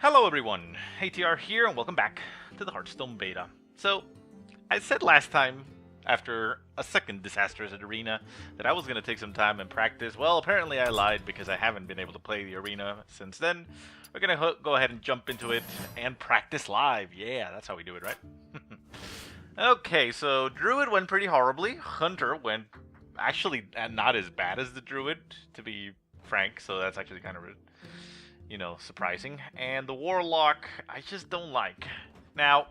Hello everyone, ATR here and welcome back to the Hearthstone Beta. So, I said last time, after a second disastrous arena, that I was going to take some time and practice. Well, apparently I lied because I haven't been able to play the arena since then. We're going to go ahead and jump into it and practice live. Yeah, that's how we do it, right? Okay, so Druid went pretty horribly. Hunter went actually not as bad as the Druid, to be frank, so that's actually kind of surprising. And the Warlock, I just don't like. Now,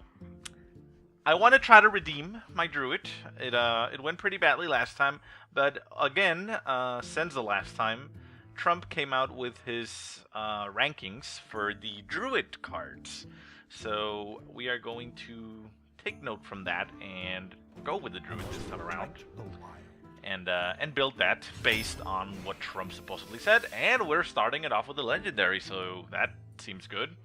I want to try to redeem my Druid. It went pretty badly last time, but again, since the last time, Trump came out with his rankings for the Druid cards. So we are going to take note from that and go with the Druid this time around. And build that based on what Trump supposedly said. And we're starting it off with the Legendary, so that seems good.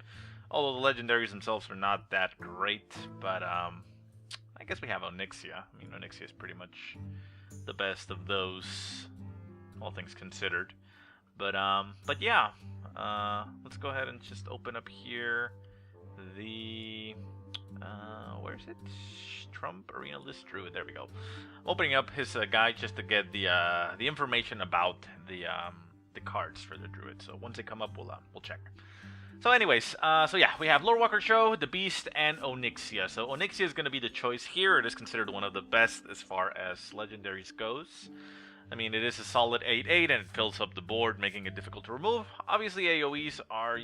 Although the Legendaries themselves are not that great, but I guess we have Onyxia. I mean, Onyxia is pretty much the best of those, all things considered. But yeah, let's go ahead and just open up here the where is it? Trump Arena List Druid. There we go. Opening up his guide just to get the information about the cards for the Druid. So once they come up, we'll check. So anyways, so yeah, we have Lorewalker Show, the Beast, and Onyxia. So Onyxia is going to be the choice here. It is considered one of the best as far as legendaries goes. I mean, it is a solid 8/8 and it fills up the board, making it difficult to remove. Obviously, AoEs are,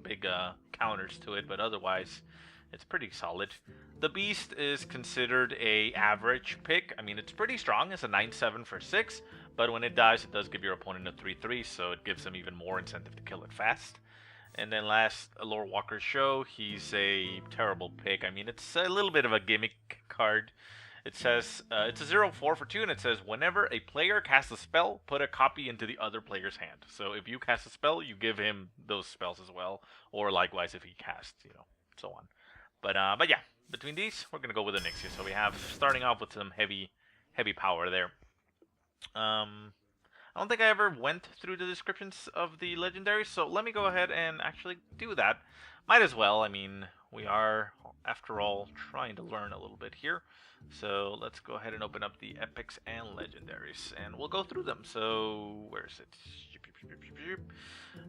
big counters to it, but otherwise, it's pretty solid. The Beast is considered a average pick. I mean, it's pretty strong. It's a 9/7 for 6, but when it dies, it does give your opponent a 3/3, so it gives them even more incentive to kill it fast. And then last, Lorewalker Show, he's a terrible pick. I mean, it's a little bit of a gimmick card. It says, it's a 0/4 for 2, and it says, whenever a player casts a spell, put a copy into the other player's hand. So if you cast a spell, you give him those spells as well, or likewise if he casts, so on. But yeah, between these, we're going to go with Onyxia. So we have, starting off with some heavy power there. I don't think I ever went through the descriptions of the legendaries, so let me go ahead and actually do that. Might as well. I mean, we are, after all, trying to learn a little bit here. So let's go ahead and open up the epics and legendaries, and we'll go through them. So where is it?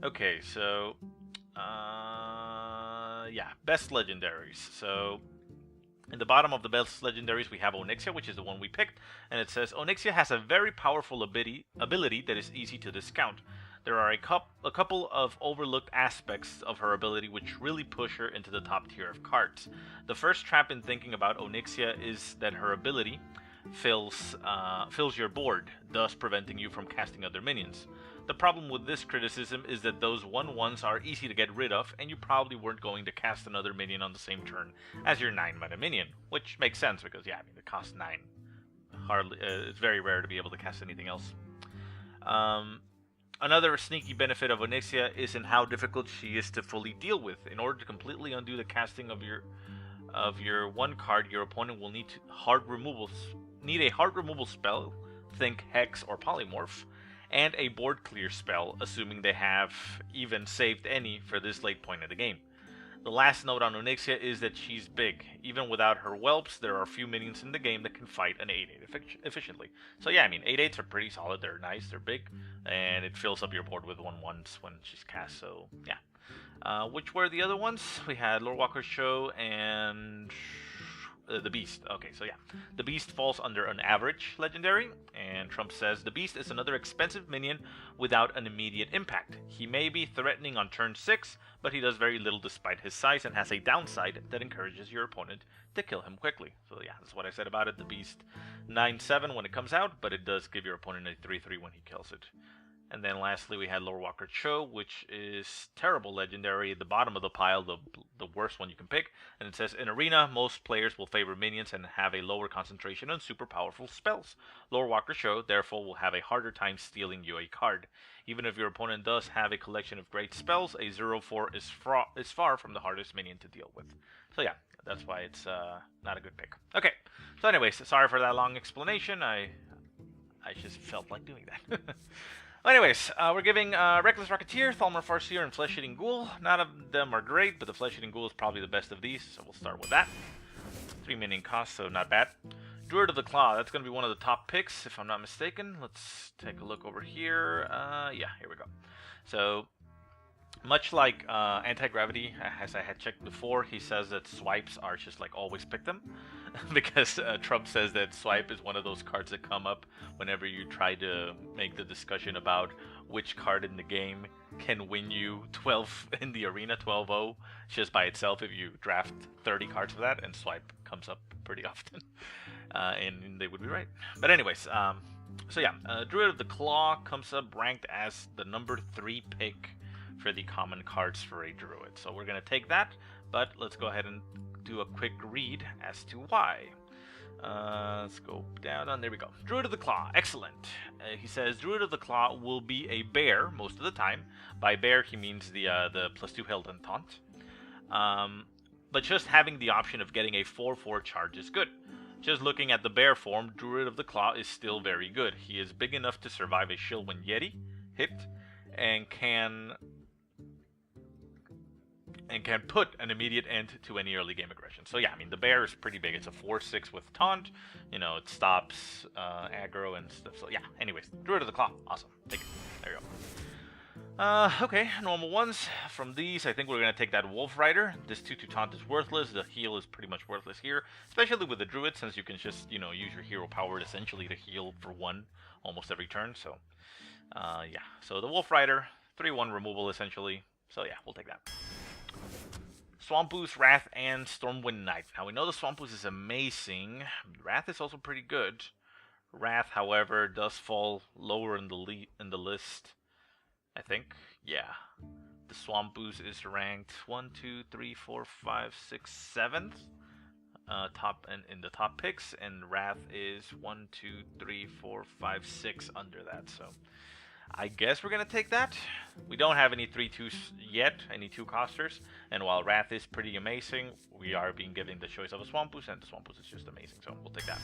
Okay, so yeah, best legendaries. So in the bottom of the best legendaries, we have Onyxia, which is the one we picked, and it says Onyxia has a very powerful ability that is easy to discount. There are a couple of overlooked aspects of her ability which really push her into the top tier of cards. The first trap in thinking about Onyxia is that her ability fills your board, thus preventing you from casting other minions. The problem with this criticism is that those 1/1s are easy to get rid of, and you probably weren't going to cast another minion on the same turn as your 9 mana minion, which makes sense because, yeah, I mean, it costs 9. It's very rare to be able to cast anything else. Another sneaky benefit of Onyxia is in how difficult she is to fully deal with. In order to completely undo the casting of your one card, your opponent will need a hard removal spell, think Hex or Polymorph, and a board clear spell, assuming they have even saved any for this late point in the game. The last note on Onyxia is that she's big. Even without her whelps, there are a few minions in the game that can fight an 8/8 efficiently. So yeah, I mean, 8/8s are pretty solid, they're nice, they're big, and it fills up your board with 1/1s when she's cast, so yeah. Which were the other ones? We had Lorewalker Show and the Beast. Okay, so yeah. The Beast falls under an average legendary, and Trump says the Beast is another expensive minion without an immediate impact. He may be threatening on turn 6, but he does very little despite his size and has a downside that encourages your opponent to kill him quickly. So yeah, that's what I said about it. The Beast 9/7 when it comes out, but it does give your opponent a 3/3 when he kills it. And then lastly, we had Lorewalker Cho, which is terrible legendary at the bottom of the pile, the worst one you can pick. And it says, in Arena, most players will favor minions and have a lower concentration on super powerful spells. Lorewalker Cho, therefore, will have a harder time stealing you a card. Even if your opponent does have a collection of great spells, a 0/4 is far from the hardest minion to deal with. So yeah, that's why it's not a good pick. Okay, so anyways, sorry for that long explanation. I just felt like doing that. Well, anyways, we're giving Reckless Rocketeer, Thalmor Farseer, and Flesh-Eating Ghoul. None of them are great, but the Flesh-Eating Ghoul is probably the best of these, so we'll start with that. 3 minion cost, so not bad. Druid of the Claw, that's going to be one of the top picks, if I'm not mistaken. Let's take a look over here. Yeah, here we go. So, much like Anti-Gravity, as I had checked before, he says that swipes are just like always pick them. Because Trump says that swipe is one of those cards that come up whenever you try to make the discussion about which card in the game can win you 12 in the arena, 12-0, just by itself if you draft 30 cards for that, and swipe comes up pretty often. And they would be right. But anyways, so yeah, Druid of the Claw comes up ranked as the number 3 pick for the common cards for a Druid. So we're going to take that, but let's go ahead and do a quick read as to why. Let's go down, there we go. Druid of the Claw, excellent. He says Druid of the Claw will be a bear most of the time. By bear, he means the +2 held and taunt. But just having the option of getting a 4/4 charge is good. Just looking at the bear form, Druid of the Claw is still very good. He is big enough to survive a Shilwyn Yeti hit, and can put an immediate end to any early game aggression. So yeah, I mean, the bear is pretty big. It's a 4/6 with taunt. You know, it stops aggro and stuff. So yeah, anyways, Druid of the Claw, awesome. Take it. There you go. Okay, normal ones. From these, I think we're going to take that Wolf Rider. This 2/2 taunt is worthless. The heal is pretty much worthless here, especially with the Druid, since you can just, you know, use your hero power essentially to heal for 1 almost every turn. So, yeah. So the Wolf Rider, 3/1 removal essentially. So yeah, we'll take that. Swamp Boost, Wrath, and Stormwind Knight. Now we know the Swamp Boost is amazing. Wrath is also pretty good. Wrath, however, does fall lower in the list, I think. Yeah. The Swamp Boost is ranked 1, 2, 3, 4, 5, 6, 7th. Top and in the top picks, and Wrath is 1, 2, 3, 4, 5, 6 under that. So I guess we're going to take that. We don't have any 3/2s yet, any 2-costers. And while Wrath is pretty amazing, we are being given the choice of a Swamp Boost, and the Swamp Boost is just amazing, so we'll take that.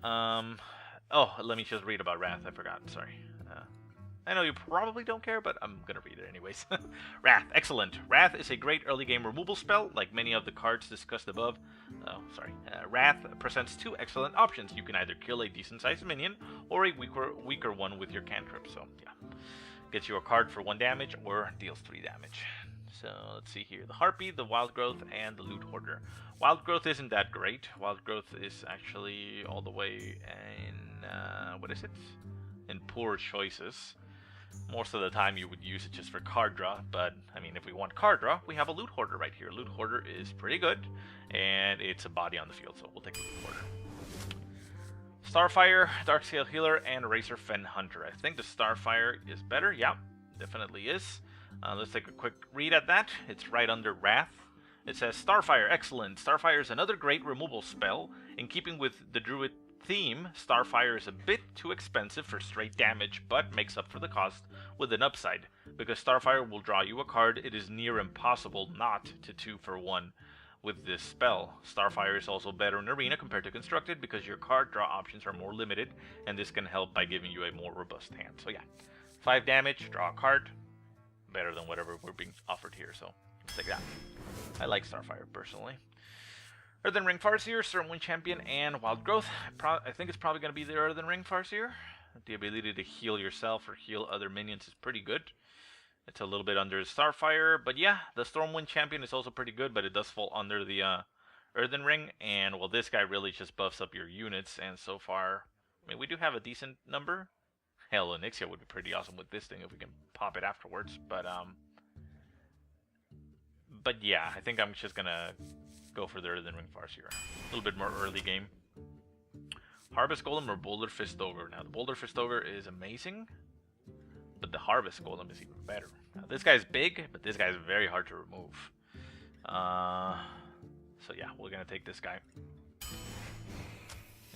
Oh, let me just read about Wrath. I forgot, sorry. I know you probably don't care, but I'm going to read it anyways. Wrath, excellent. Wrath is a great early game removal spell, like many of the cards discussed above. Oh, sorry. Wrath presents 2 excellent options. You can either kill a decent-sized minion, or a weaker one with your cantrip. So, yeah. Gets you a card for 1 damage, or deals 3 damage. So, let's see here. The Harpy, the Wild Growth, and the Loot Hoarder. Wild Growth isn't that great. Wild Growth is actually all the way in, what is it? In poor choices. Most of the time you would use it just for card draw, but I mean, if we want card draw, we have a Loot Hoarder right here. Loot Hoarder is pretty good, and it's a body on the field, so we'll take Loot Hoarder. Starfire, Darkscale Healer, and Razor Fen Hunter. I think the Starfire is better. Yeah, definitely is. Let's take a quick read at that. It's right under Wrath. It says, Starfire, excellent. Starfire is another great removal spell. In keeping with the Druid theme, Starfire is a bit too expensive for straight damage, but makes up for the cost with an upside. Because Starfire will draw you a card, it is near impossible not to 2 for 1 with this spell. Starfire is also better in Arena compared to Constructed because your card draw options are more limited, and this can help by giving you a more robust hand. So yeah, 5 damage, draw a card, better than whatever we're being offered here, so let's take that. I like Starfire personally. Earthen Ring Farseer, Stormwind Champion, and Wild Growth. I think it's probably going to be the Earthen Ring Farseer. The ability to heal yourself or heal other minions is pretty good. It's a little bit under Starfire, but yeah, the Stormwind Champion is also pretty good, but it does fall under the Earthen Ring, and well, this guy really just buffs up your units, and so far, I mean, we do have a decent number. Hell, Onyxia would be pretty awesome with this thing if we can pop it afterwards, but yeah, I think I'm just gonna go for the Earthen Ring Farseer. A little bit more early game. Harvest Golem or Boulder Fist Ogre. Now, the Boulder Fist Ogre is amazing, but the Harvest Golem is even better. Now, this guy's big, but this guy's very hard to remove. So yeah, we're gonna take this guy.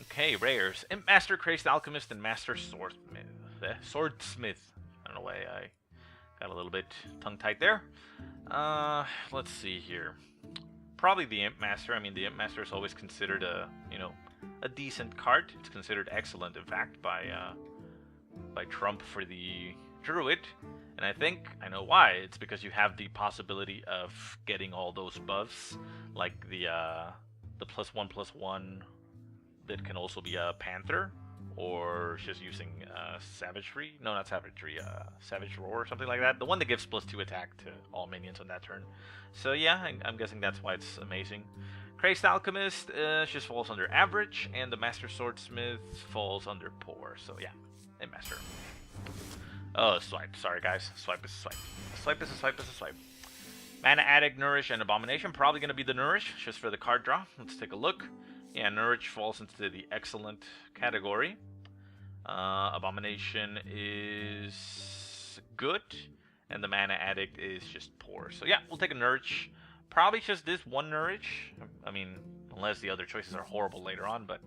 Okay, rares. Imp Master, Crazed Alchemist, and Master Swordsmith. I don't know why I got a little bit tongue-tied there. Let's see here. Probably the Imp Master. I mean, the Imp Master is always considered a, you know, a decent card. It's considered excellent, in fact, by by Trump for the Druid, and I think I know why. It's because you have the possibility of getting all those buffs, like the +1/+1 that can also be a Panther, or just using Savagery. No, not Savagery. Savage Roar or something like that. The one that gives +2 attack to all minions on that turn. So yeah, I'm guessing that's why it's amazing. Crazed Alchemist just falls under average, and the Master Swordsmith falls under poor. So yeah, a master. Oh, swipe. Sorry guys, swipe is a swipe. A swipe is a swipe is a swipe. Mana Addict, Nourish, and Abomination. Probably going to be the Nourish, just for the card draw. Let's take a look. Yeah, Nourish falls into the excellent category. Abomination is good, and the Mana Addict is just poor. So yeah, we'll take a Nourish. Probably just this one Nourish. I mean, unless the other choices are horrible later on, but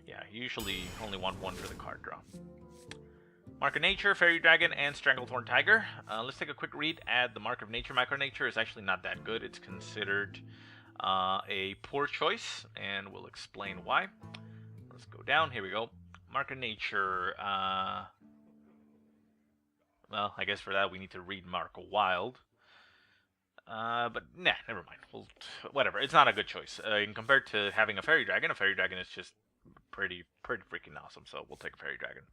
yeah, usually only want one for the card draw. Mark of Nature, Fairy Dragon, and Stranglethorn Tiger. Let's take a quick read at the Mark of Nature. Mark of Nature is actually not that good. It's considered a poor choice, and we'll explain why. Let's go down. Here we go. Mark of Nature. Well, I guess for that we need to read Mark of Wild. But nah, never mind. Whatever. It's not a good choice. Compared to having a Fairy Dragon is just pretty freaking awesome. So we'll take a Fairy Dragon.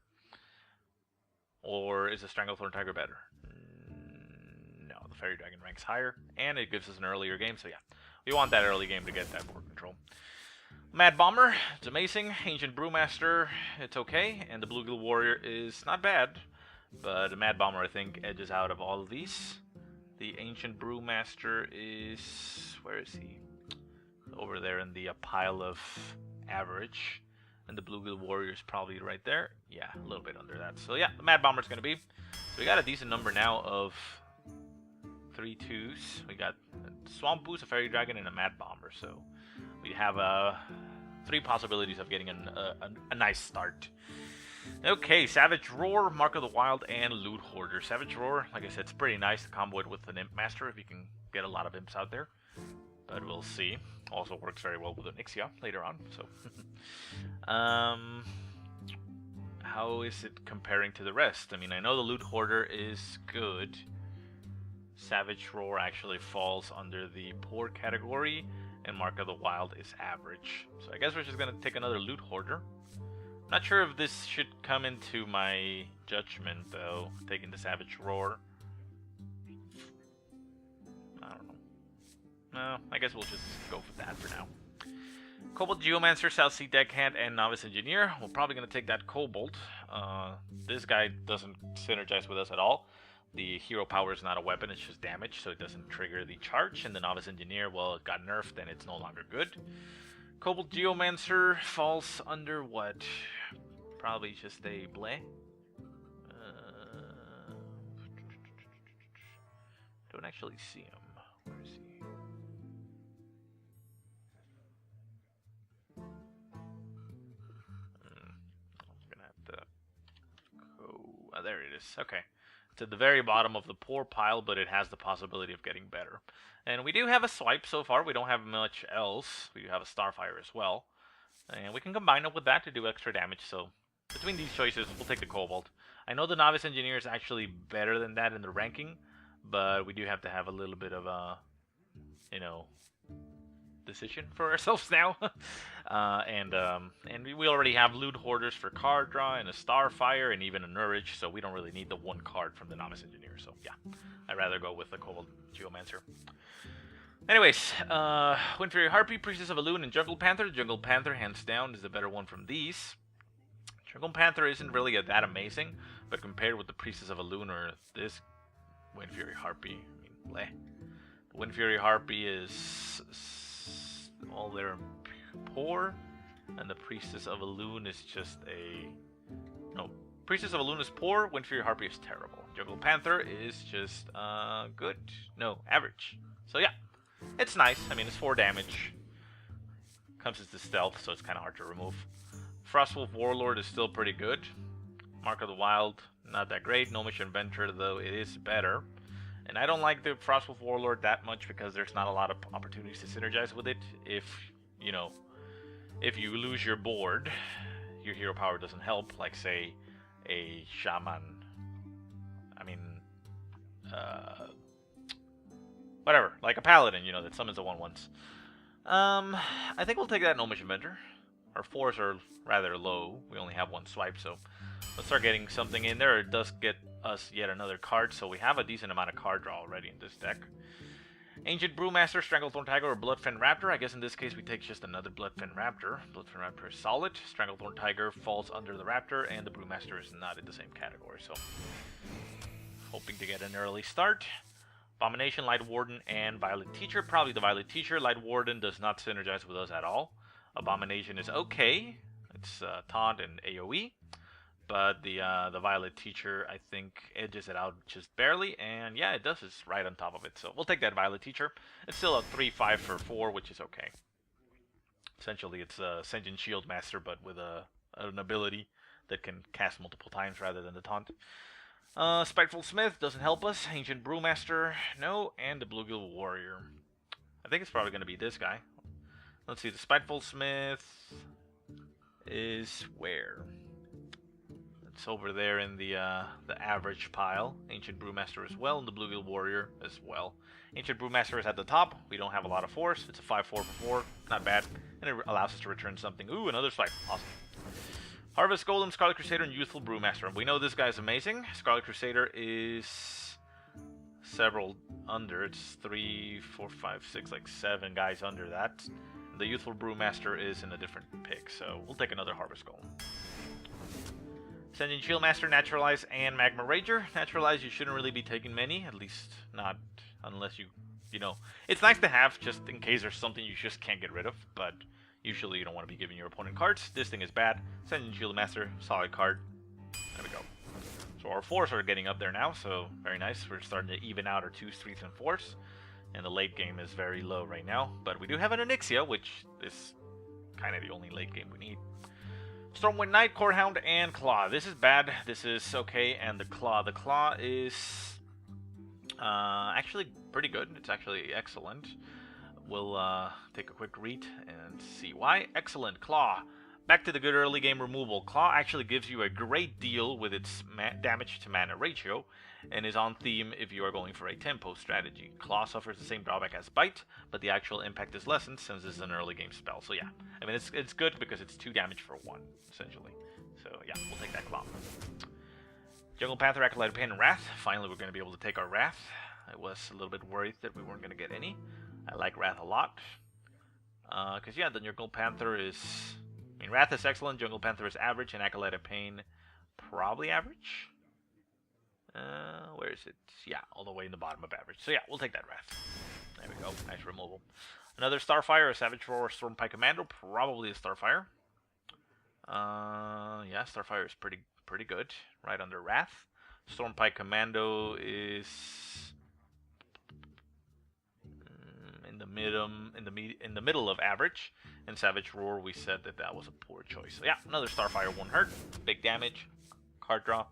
Or is a Stranglethorn Tiger better? No, the Fairy Dragon ranks higher, and it gives us an earlier game, so yeah. We want that early game to get that board control. Mad Bomber, it's amazing. Ancient Brewmaster, it's okay. And the Bluegill Warrior is not bad, but the Mad Bomber, I think, edges out of all of these. The Ancient Brewmaster is... where is he? Over there in the pile of average. And the Bluegill Warrior is probably right there. Yeah, a little bit under that. So yeah, the Mad Bomber is going to be. So we got a decent number now of 3 2s. We got a Swamp Boost, a Fairy Dragon, and a Mad Bomber. So we have 3 possibilities of getting a nice start. Okay, Savage Roar, Mark of the Wild, and Loot Hoarder. Savage Roar, like I said, it's pretty nice to combo it with an Imp Master if you can get a lot of Imps out there. But we'll see. Also works very well with an Ixia later on. So, how is it comparing to the rest? I mean, I know the Loot Hoarder is good. Savage Roar actually falls under the poor category, and Mark of the Wild is average. So I guess we're just gonna take another Loot Hoarder. Not sure if this should come into my judgment though, taking the Savage Roar. I don't know. No, I guess we'll just go for that for now. Cobalt Geomancer, South Sea Deckhand, and Novice Engineer. We're probably going to take that Cobalt. This guy doesn't synergize with us at all. The hero power is not a weapon, it's just damage, so it doesn't trigger the charge. And the Novice Engineer, well, it got nerfed and it's no longer good. Cobalt Geomancer falls under what? Probably just a bleh. Don't actually see him. Where is he? There it is. Okay. It's at the very bottom of the poor pile, but it has the possibility of getting better. And we do have a swipe so far. We don't have much else. We do have a Starfire as well. And we can combine it with that to do extra damage. So between these choices, we'll take the Cobalt. I know the Novice Engineer is actually better than that in the ranking, but we do have to have a little bit of a, you know, decision for ourselves now. And we already have Loot Hoarders for card draw and a Starfire and even a Nourish, so we don't really need the one card from the Novice Engineer. So yeah, I'd rather go with the Cobalt Geomancer. Anyways, Wind Fury Harpy, Priestess of Elune, and Jungle Panther. Jungle Panther, hands down, is the better one from these. Jungle Panther isn't really that amazing, but compared with the Priestess of Elune or this Wind Fury Harpy, I mean, bleh. The Wind Fury Harpy is all there poor, and the Priestess of Elune is just a... No, Priestess of Elune is poor, Wind Fury Harpy is terrible. Jungle Panther is just, good. No, average. So yeah, it's nice. I mean, it's 4 damage. Comes as the stealth, so it's kind of hard to remove. Frostwolf Warlord is still pretty good. Mark of the Wild, not that great. Gnomish Inventor, though, it is better. And I don't like the Frostwolf Warlord that much because there's not a lot of opportunities to synergize with it. If, you know, if you lose your board, your hero power doesn't help. Like, say, a shaman. I mean, whatever, like a paladin, you know, that summons the 1/1s. I think we'll take that Gnomish Inventor. Our 4s are rather low. We only have one swipe, so let's start getting something in there. It does get us yet another card, so we have a decent amount of card draw already in this deck. Ancient Brewmaster, Stranglethorn Tiger, or Bloodfen Raptor. I guess in this case we take just another Bloodfen Raptor. Bloodfen Raptor is solid. Stranglethorn Tiger falls under the Raptor, and the Brewmaster is not in the same category, so hoping to get an early start. Abomination, Light Warden, and Violet Teacher. Probably the Violet Teacher. Light Warden does not synergize with us at all. Abomination is okay. It's taunt and AoE. But the Violet Teacher, I think, edges it out just barely. And yeah, it does. It's right on top of it. So we'll take that Violet Teacher. It's still a 3/5 for 4, which is okay. Essentially, it's a Sentient Shield Master, but with an ability that can cast multiple times rather than the taunt. Spiteful Smith doesn't help us. Ancient Brewmaster, no. And the Bluegill Warrior. I think it's probably going to be this guy. Let's see, the Spiteful Smith is where? It's over there in the average pile. Ancient Brewmaster as well, and the Bluegill Warrior as well. Ancient Brewmaster is at the top. We don't have a lot of force. It's a 5/4 for 4. Not bad. And it allows us to return something. Ooh, another swipe. Awesome. Harvest Golem, Scarlet Crusader, and Youthful Brewmaster. We know this guy's amazing. Scarlet Crusader is several under. It's 3, 4, 5, 6, like 7 guys under that. The Youthful Brewmaster is in a different pick, so we'll take another Harvest Golem. Sentient Shield Master, Naturalize, and Magma Rager. Naturalize, you shouldn't really be taking many, at least not unless you know. It's nice to have just in case there's something you just can't get rid of, but usually you don't want to be giving your opponent cards. This thing is bad. Sentient Shield Master, solid card. There we go. So our 4s are getting up there now, so very nice. We're starting to even out our 2s, 3s, and 4s. And the late game is very low right now. But we do have an Onyxia, which is kind of the only late game we need. Stormwind Knight, Corehound, and Claw. This is bad. This is okay. And the Claw. The Claw is actually pretty good. It's actually excellent. We'll take a quick read and see why. Excellent. Claw. Back to the good early game removal. Claw actually gives you a great deal with its damage to mana ratio, and is on theme if you are going for a tempo strategy. Claw suffers the same drawback as Bite, but the actual impact is lessened since this is an early game spell. So yeah, I mean it's good because it's 2 damage for 1, essentially. So yeah, we'll take that Claw. Jungle Panther, Acolyte of Pain, and Wrath. Finally, we're going to be able to take our Wrath. I was a little bit worried that we weren't going to get any. I like Wrath a lot. Because yeah, the Jungle Panther is... I mean, Wrath is excellent, Jungle Panther is average, and Acolyte of Pain probably average? Where is it? Yeah, all the way in the bottom of average. So yeah, we'll take that Wrath. There we go, nice removal. Another Starfire, a Savage Roar, Stormpike Commando, probably a Starfire. Yeah, Starfire is pretty good, right under Wrath. Stormpike Commando is... in the middle of average, and Savage Roar, we said that was a poor choice. So yeah, another Starfire won't hurt. Big damage, card draw.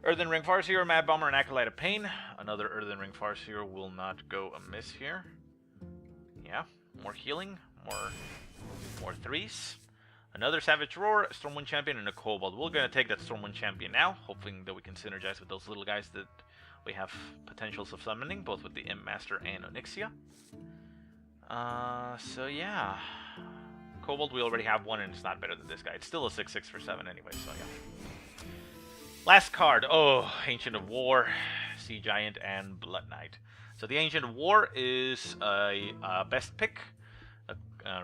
Earthen Ring Farseer, Mad Bomber, and Acolyte of Pain. Another Earthen Ring Farseer will not go amiss here. Yeah, more healing, more 3s. Another Savage Roar, Stormwind Champion, and a Kobold. We're gonna take that Stormwind Champion now, hoping that we can synergize with those little guys that we have potentials of summoning, both with the Imp Master and Onyxia. So yeah. Kobold, we already have one, and it's not better than this guy. It's still a 6/6 for 7 anyway, so yeah. Last card. Oh, Ancient of War, Sea Giant, and Blood Knight. So the Ancient of War is a best pick,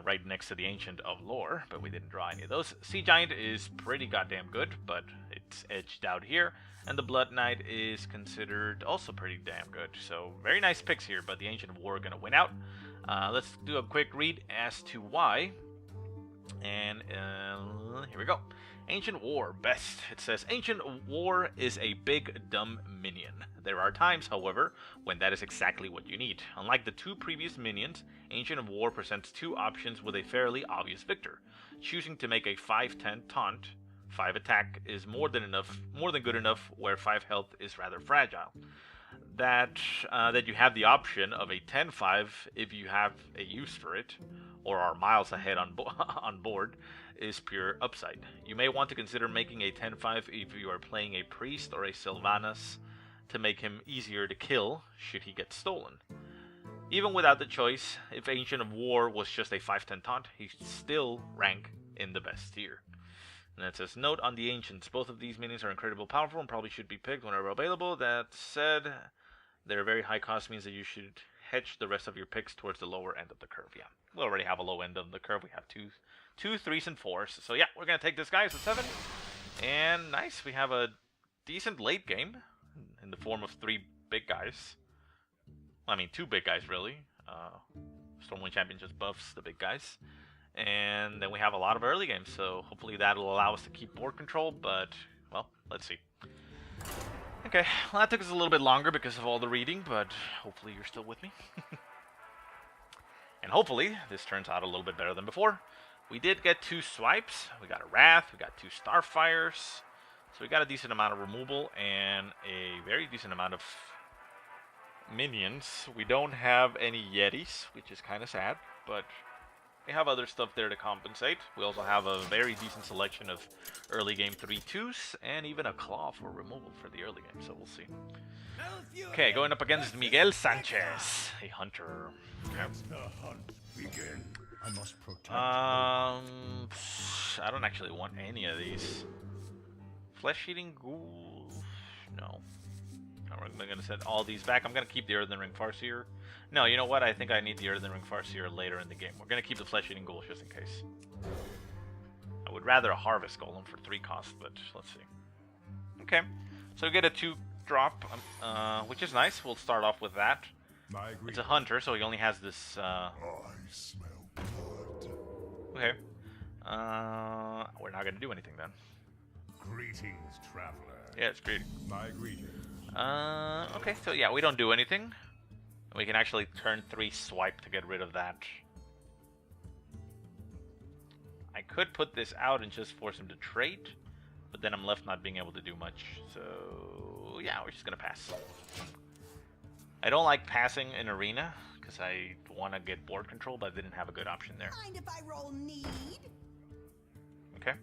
right next to the Ancient of Lore, but we didn't draw any of those. Sea Giant is pretty goddamn good, but it's edged out here. And the Blood Knight is considered also pretty damn good. So very nice picks here, but the Ancient of War are going to win out. Let's do a quick read as to why. And here we go. Ancient War, best. It says, Ancient War is a big, dumb minion. There are times, however, when that is exactly what you need. Unlike the 2 previous minions, Ancient of War presents 2 options with a fairly obvious victor. Choosing to make a 5/10 taunt, 5 attack is more than good enough, where 5 health is rather fragile. that you have the option of a 10-5 if you have a use for it, or are miles ahead on on board, is pure upside. You may want to consider making a 10-5 if you are playing a priest or a Sylvanas to make him easier to kill should he get stolen. Even without the choice, if Ancient of War was just a 5/10 taunt, he'd still rank in the best tier. And it says, note on the Ancients, both of these minions are incredibly powerful and probably should be picked whenever available. That said, their very high cost means that you should hedge the rest of your picks towards the lower end of the curve. Yeah, we already have a low end of the curve. We have two 3s, and 4s. So yeah, we're going to take this guy as a 7. And nice, we have a decent late game in the form of 3 big guys. I mean, 2 big guys, really. Stormwind Champion just buffs the big guys. And then we have a lot of early games, so hopefully that'll allow us to keep board control, but, well, let's see. Okay, well, that took us a little bit longer because of all the reading, but hopefully you're still with me. And hopefully this turns out a little bit better than before. We did get 2 swipes. We got a Wrath, we got 2 Starfires. So we got a decent amount of removal and a very decent amount of minions. We don't have any Yetis, which is kind of sad, but we have other stuff there to compensate. We also have a very decent selection of early game 3/2s and even a Claw for removal for the early game, so we'll see. Okay, going up against Miguel Sanchez, a hunter. Okay. I must protect. I don't actually want any of these. Flesh-eating ghoul? No. I'm going to set all these back. I'm going to keep the Earthen Ring Farseer. No, you know what? I think I need the Earthen Ring Farseer later in the game. We're going to keep the Flesh-eating ghoul just in case. I would rather a Harvest Golem for 3 cost, but let's see. Okay, so we get a 2-drop, which is nice. We'll start off with that. It's a hunter, so he only has this. I smell blood. Okay. We're not gonna do anything then. Greetings, traveler. Yeah, it's great. My greetings. Okay, so yeah, we don't do anything. We can actually turn 3 swipe to get rid of that. I could put this out and just force him to trade, but then I'm left not being able to do much. So yeah, we're just gonna pass. I don't like passing in arena because I want to get board control, but I didn't have a good option there. Mind if I roll need? Okay.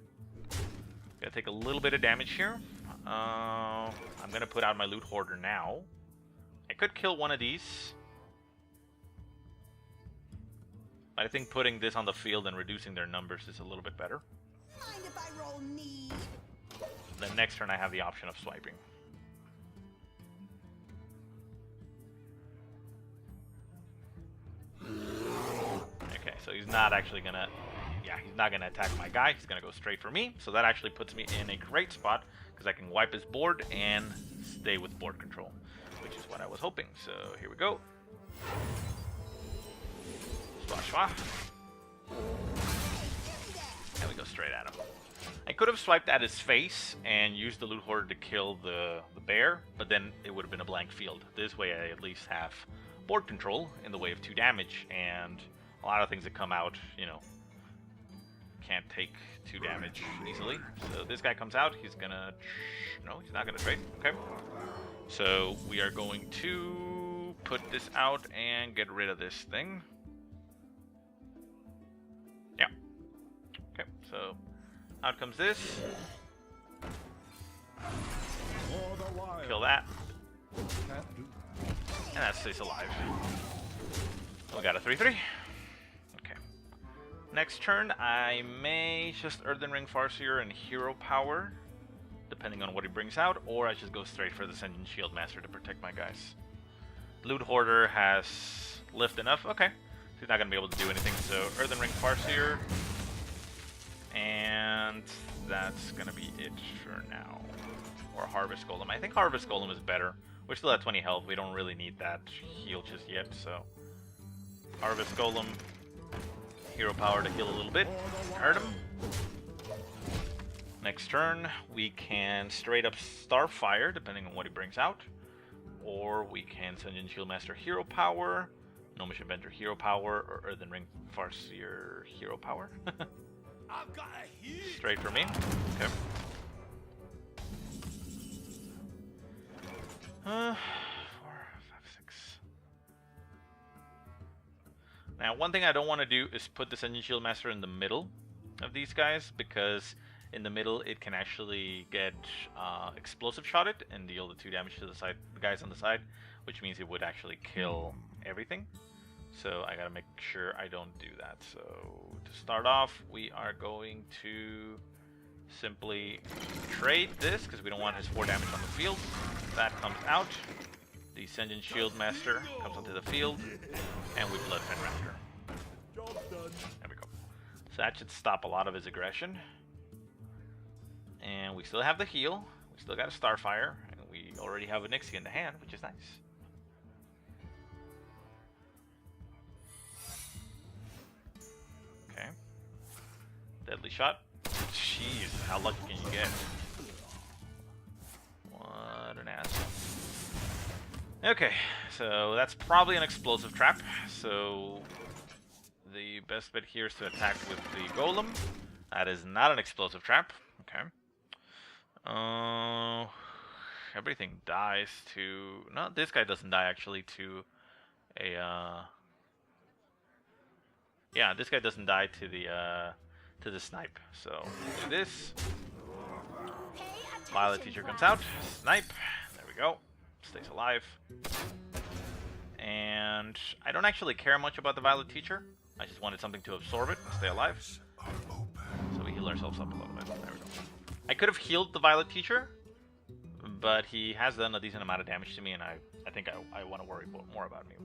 Gotta take a little bit of damage here. I'm gonna put out my Loot Hoarder now. I could kill one of these. I think putting this on the field and reducing their numbers is a little bit better. Mind if I roll need? Then next turn I have the option of swiping. Okay, so he's not actually gonna... Yeah, he's not gonna attack my guy. He's gonna go straight for me. So that actually puts me in a great spot because I can wipe his board and stay with board control, which is what I was hoping. So here we go. Schwa schwa. And we go straight at him. I could have swiped at his face and used the Loot Hoarder to kill the bear, but then it would have been a blank field. This way I at least have board control in the way of 2 damage, and a lot of things that come out, you know, can't take 2 damage easily. So this guy comes out, he's gonna... No, he's not gonna trade. Okay. So we are going to put this out and get rid of this thing. Yeah. Okay, so out comes this. Kill that. And that stays alive. We got a 3/3. Okay. Next turn, I may just Earthen Ring Farseer and Hero Power, depending on what he brings out, or I just go straight for the Sentient Shield Master to protect my guys. Loot Hoarder has lift enough. Okay. He's not going to be able to do anything, so Earthen Ring Farseer. And that's going to be it for now. Or Harvest Golem. I think Harvest Golem is better. We're still at 20 health. We don't really need that heal just yet, so... Harvest Golem. Hero Power to heal a little bit. Hurt him. Next turn, we can straight up Starfire, depending on what he brings out. Or we can Sentient Shield Master Hero Power. Gnomish Inventor Hero Power, or Earthen Ring Farseer Hero Power. I've got a heal. Straight for me. Okay. Now, one thing I don't want to do is put the Engine Shield Master in the middle of these guys, because in the middle it can actually get explosive shotted and deal the 2 damage to the guys on the side, which means it would actually kill everything. So I gotta make sure I don't do that. So to start off, we are going to simply trade this because we don't want his 4 damage on the field. That comes out. The Ascension Shield Master comes onto the field, and we Bloodfen Raptor. There we go. So that should stop a lot of his aggression. And we still have the heal. We still got a Starfire, and we already have a Nixie in the hand, which is nice. Okay. Deadly Shot. Jeez, how lucky can you get? What an ass. Okay, so that's probably an explosive trap. So the best bet here is to attack with the Golem. That is not an explosive trap. Okay. Everything dies to... No, this guy doesn't die actually to a... Yeah, this guy doesn't die to the snipe. So do this. Violet Teacher comes out. Snipe. There we go. Stays alive. And I don't actually care much about the Violet Teacher. I just wanted something to absorb it and stay alive. So we heal ourselves up a little bit. There we go. I could have healed the Violet Teacher, but he has done a decent amount of damage to me, and I think I want to worry more about me.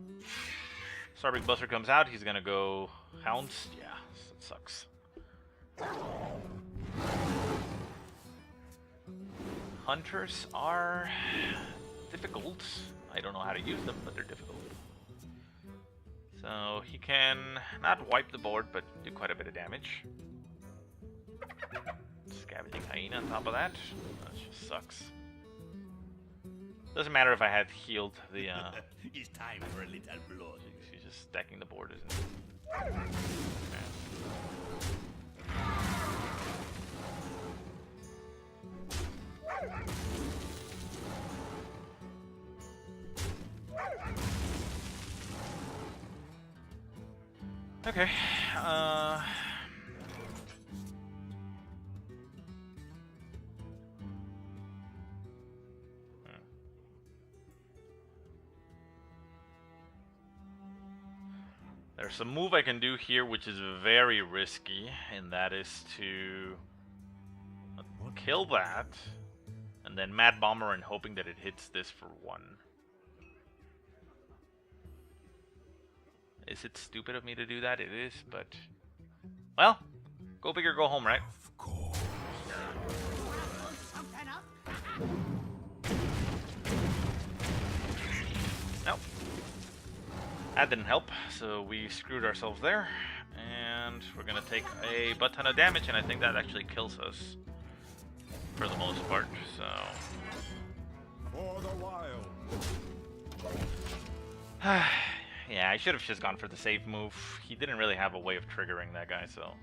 Starbreak Buster comes out. He's gonna go Hounds. Yeah, that sucks. Hunters are difficult. I don't know how to use them, but they're difficult. So he can not wipe the board, but do quite a bit of damage. Scavenging Hyena on top of that. That just sucks. Doesn't matter if I had healed the... It's time for a little blood. She's just stacking the board, isn't it? Okay. Okay, there's a move I can do here which is very risky, and that is to kill that, and then Mad Bomber and hoping that it hits this for 1. Is it stupid of me to do that? It is, but... Well, go big or go home, right? Of course. Nope. That didn't help, so we screwed ourselves there. And we're gonna take a butt ton of damage, and I think that actually kills us. For the most part, so... For the wild. Yeah, I should have just gone for the save move. He didn't really have a way of triggering that guy, so...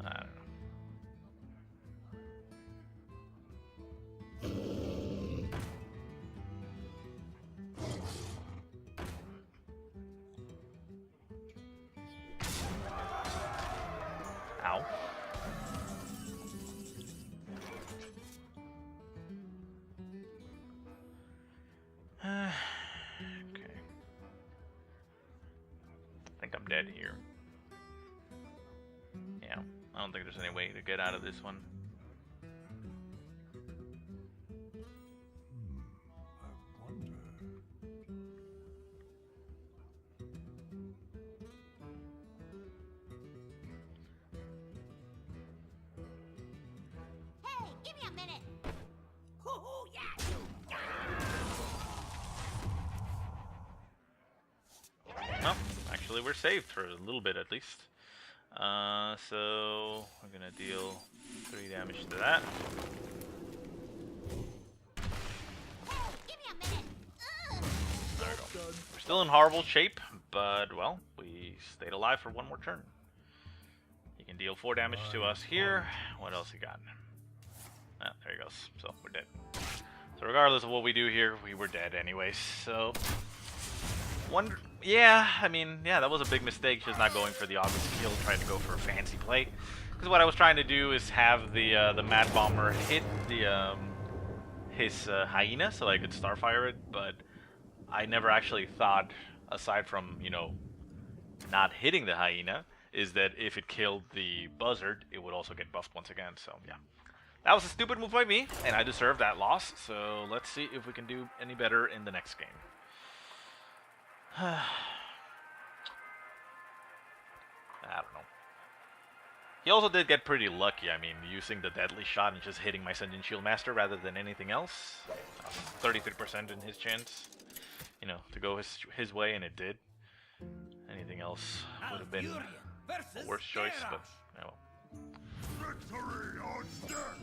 I don't know. Ow. Okay. I think I'm dead here. Yeah, I don't think there's any way to get out of this one. I wonder. Hey, give me a minute. Hoo-hoo, yeah, you. Well, actually we're saved for a little bit at least. So we're gonna deal 3 damage to that. Hey, give me a minute. Ugh. There we go. We're still in horrible shape, but well, we stayed alive for 1 more turn. He can deal 4 damage to us here. What else he got? Ah, there he goes. So we're dead. So regardless of what we do here, we were dead anyways. So Yeah, I mean, yeah, that was a big mistake, just not going for the obvious kill, trying to go for a fancy play. Because what I was trying to do is have the Mad Bomber hit the his hyena, so I could Starfire it, but I never actually thought, aside from, you know, not hitting the hyena, is that if it killed the buzzard, it would also get buffed once again, so yeah. That was a stupid move by me, and I deserve that loss, so let's see if we can do any better in the next game. I don't know. He also did get pretty lucky, I mean, using the deadly shot and just hitting my Sentient Shield Master rather than anything else. 33% in his chance, you know, to go his way, and it did. Anything else would have been a worse choice, but oh well. Victory or death!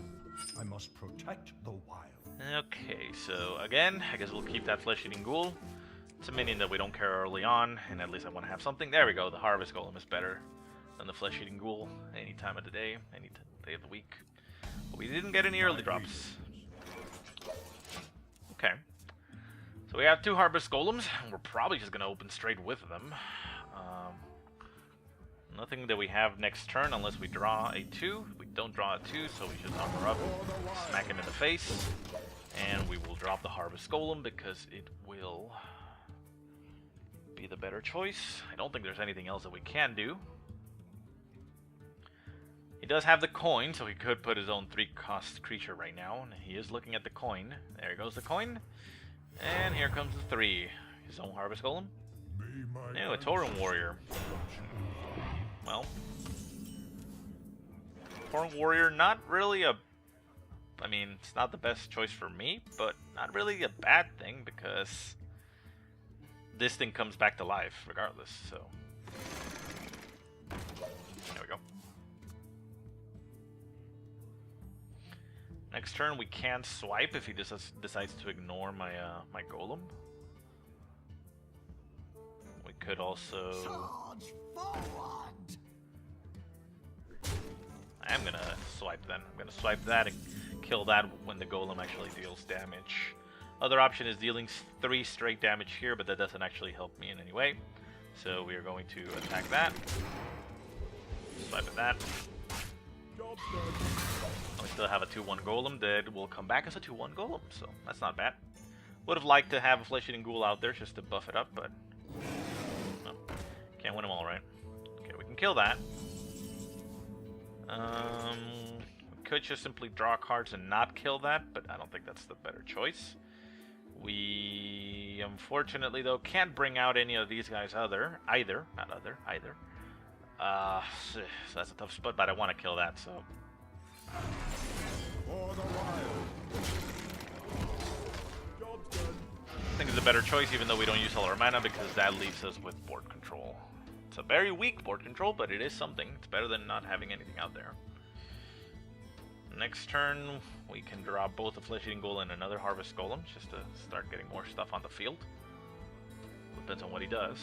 I must protect the wild. Okay, so again, I guess we'll keep that Flesh-Eating Ghoul. It's a minion that we don't care early on, and at least I want to have something. There we go, the Harvest Golem is better than the Flesh-Eating Ghoul any time of the day, any day of the week. But we didn't get any early drops. Okay. So we have 2 Harvest Golems, and we're probably just going to open straight with them. Nothing that we have next turn unless we draw a 2. We don't draw a 2, so we just armor up, smack him in the face, and we will drop the Harvest Golem because it will be the better choice. I don't think there's anything else that we can do. He does have the coin, so he could put his own 3-cost creature right now, and he is looking at the coin. There goes the coin, and here comes the 3. His own Harvest Golem. Ew, a Tauren Warrior. Well, Tauren Warrior, not really a... I mean, it's not the best choice for me, but not really a bad thing, because this thing comes back to life regardless, so... There we go. Next turn we can swipe if he decides to ignore my my golem. We could also... Charge forward! I'm gonna swipe then. I'm gonna swipe that and kill that when the golem actually deals damage. Other option is dealing 3 straight damage here, but that doesn't actually help me in any way. So we are going to attack that. Swipe at that. We still have a 2-1 golem that will come back as a 2-1 golem, so that's not bad. Would have liked to have a Flesh-Eating Ghoul out there just to buff it up, but no. Can't win them all, right? Okay, we can kill that. We could just simply draw cards and not kill that, but I don't think that's the better choice. We, unfortunately though, can't bring out any of these guys either. So that's a tough spot, but I want to kill that, so... For the wild. Job's done. I think it's a better choice, even though we don't use all our mana, because that leaves us with board control. It's a very weak board control, but it is something. It's better than not having anything out there. Next turn, we can draw both a Flesh-Eating Ghoul and another Harvest Golem, just to start getting more stuff on the field. Depends on what he does.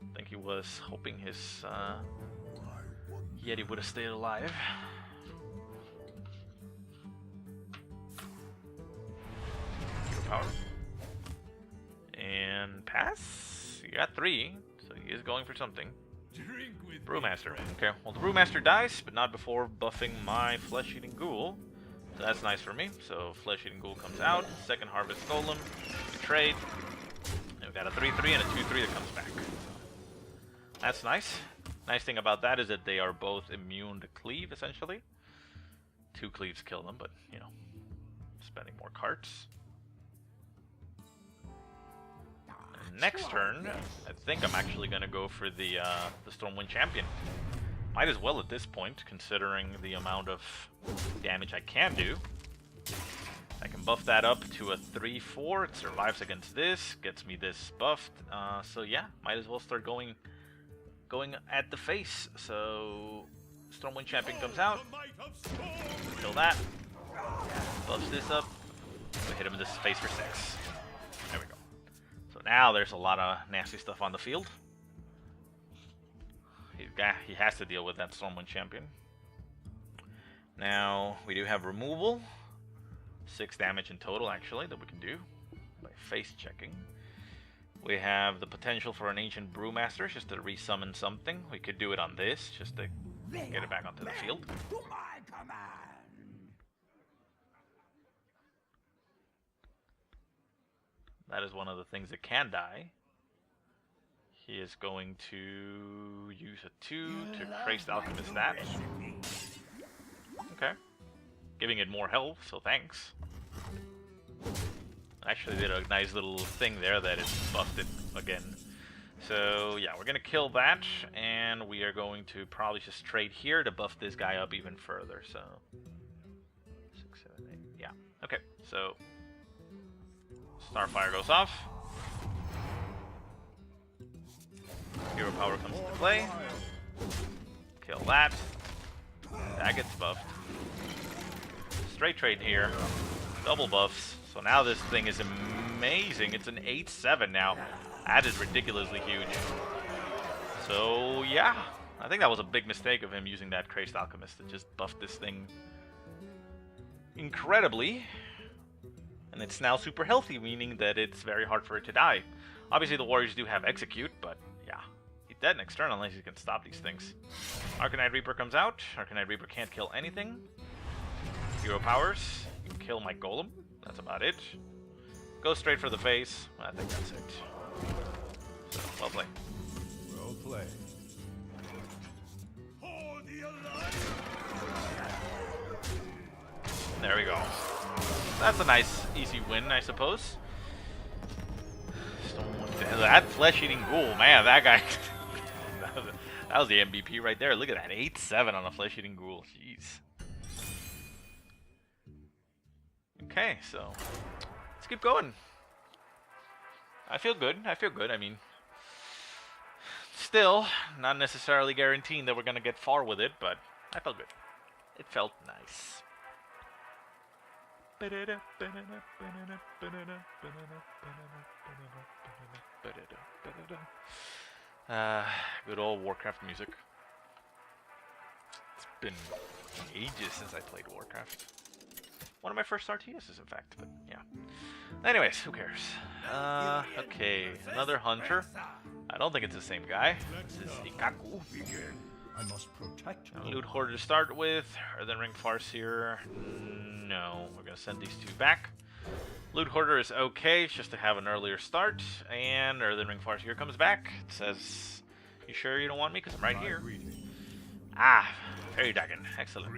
I think he was hoping his Yeti would have stayed alive. Hero power. And pass. You got 3, so he is going for something. Drink with Brewmaster. Okay, well the Brewmaster dies, but not before buffing my Flesh-Eating Ghoul. So that's nice for me. So Flesh-Eating Ghoul comes out. Second Harvest Golem. We trade. And we've got a 3-3 and a 2-3 that comes back. That's nice. Nice thing about that is that they are both immune to cleave, essentially. 2 cleaves kill them, but, you know, spending more cards. And next turn, I think I'm actually going to go for the Stormwind Champion. Might as well at this point, considering the amount of damage I can do. I can buff that up to a 3-4. It survives against this, gets me this buffed. So yeah, might as well start going at the face. So Stormwind Champion comes out. Kill that. Buffs this up. We hit him in this face for 6. There we go. So now there's a lot of nasty stuff on the field. He has to deal with that Stormwind Champion. Now we do have removal. 6 damage in total actually that we can do. by face checking. We have the potential for an Ancient Brewmaster just to resummon something. We could do it on this just to get it back onto the field. To my command. That is one of the things that can die. He is going to use a 2 to Christ Alchemist that. Okay. Giving it more health, so thanks. Actually did a nice little thing there that it buffed it again. So yeah, we're gonna kill that, and we are going to probably just trade here to buff this guy up even further. So 6, 7, 8. Yeah. Okay. So Starfire goes off. Hero Power comes into play. Kill that. That gets buffed. Straight trade here. Double buffs. So now this thing is amazing. It's an 8-7 now. That is ridiculously huge. So yeah, I think that was a big mistake of him using that Crazed Alchemist to just buff this thing incredibly. And it's now super healthy, meaning that it's very hard for it to die. Obviously the warriors do have Execute, but yeah, he's dead next turn unless he can stop these things. Arcanite Reaper comes out. Arcanite Reaper can't kill anything. Hero powers. You can kill my golem. That's about it. Go straight for the face. I think that's it. So, well played. Well played. For the Alliance. There we go. That's a nice, easy win, I suppose. That flesh-eating ghoul, man, that guy. That was the MVP right there. Look at that, 8-7 on a flesh-eating ghoul. Jeez. Okay, so let's keep going. I feel good. I feel good. I mean, still not necessarily guaranteeing that we're gonna get far with it, but I felt good. It felt nice. Good old Warcraft music. It's been ages since I played Warcraft. One of my first RTSs, in fact, but yeah. Anyways, who cares? Okay, another hunter. I don't think it's the same guy. This is Ikaku. I must protect A Loot Hoarder to start with. Earthen Ring Farseer. No, we're gonna send these two back. Loot Hoarder is okay, it's just to have an earlier start. And Earthen Ring Farseer comes back. It says, "You sure you don't want me? Because I'm right here." Ah, Fairy Dragon. Excellent.